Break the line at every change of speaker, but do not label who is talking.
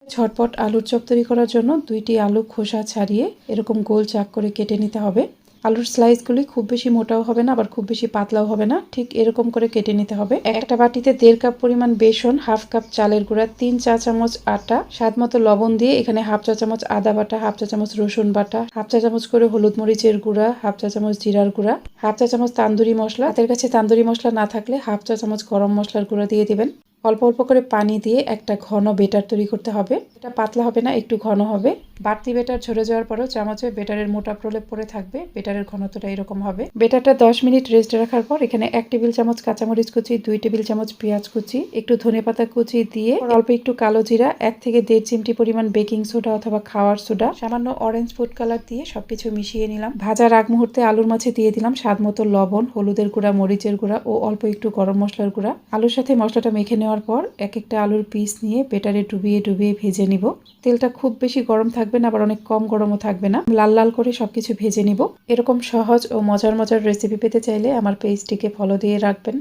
ঝটপট আলুর চপ তৈরি করার জন্য 2টি আলু খোসা ছাড়িয়ে এরকম গোল চাক করে কেটে নিতে হবে। আলুর স্লাইসগুলি খুব বেশি মোটাও হবে না, আবার খুব বেশি পাতলাও হবে না, ঠিক এরকম করে কেটে নিতে হবে। একটা বাটিতে 1.5 কাপ পরিমাণ বেসন, 1/2 কাপ চালের গুঁড়া, 3 চা চামচ আটা, স্বাদ মতো লবণ দিয়ে এখানে 1/2 চা চামচ আদা বাটা, 1/2 চা চামচ রসুন বাটা, 1/2 চা চামচ করে হলুদ মরিচের গুঁড়া, 1/2 চা চামচ জিরার গুঁড়া, 1/2 চা চামচ তান্দুরি মশলা, হাতের কাছে তান্দুরি মশলা না থাকলে 1/2 চা চামচ গরম মশলার গুঁড়া দিয়ে দিবেন। অল্প অল্প করে পানি দিয়ে একটা ঘন বেটার তৈরি করতে হবে। এটা পাতলা হবে না, একটু ঘন হবে। বাড়তি বেটার ঝরে যাওয়ার পরেও চামচে বেটারের মোটা প্রলেপ পড়ে থাকবে। বেটারের ঘনত্বটা এরকম হবে। বেটারটা 10 মিনিট রেস্ট রাখার পর এখানে 1 টেবিল চামচ কাঁচামরিচ কুচি, 2 টেবিল চামচ পেঁয়াজ কুচি, একটু ধনেপাতা কুচি দিয়ে অল্প একটু কালো জিরা, 1 থেকে 1.5 চিমটি পরিমাণ বেকিং সোডা অথবা খাওয়ার সোডা, সামান্য অরেঞ্জ ফুড কালার দিয়ে সবকিছু মিশিয়ে নিলাম। ভাজার আগ মুহূর্তে আলুর মাঝে দিয়ে দিলাম স্বাদ মতো লবণ, হলুদের গুঁড়া, মরিচের গুঁড়া ও অল্প একটু গরম মশলার গুঁড়া। আলুর সাথে মশলাটা মেখে নেওয়ার পর এক একটা আলুর পিস নিয়ে বেটারে ডুবিয়ে ডুবিয়ে ভেজে নিব। তেলটা খুব বেশি গরম থাকবে না, আবার অনেক কম গরমও থাকবে না। লাল লাল করে সবকিছু ভেজে নিব। এরকম সহজ ও মজার মজার রেসিপি পেতে চাইলে আমার পেজটিকে ফলো দিয়ে রাখবেন।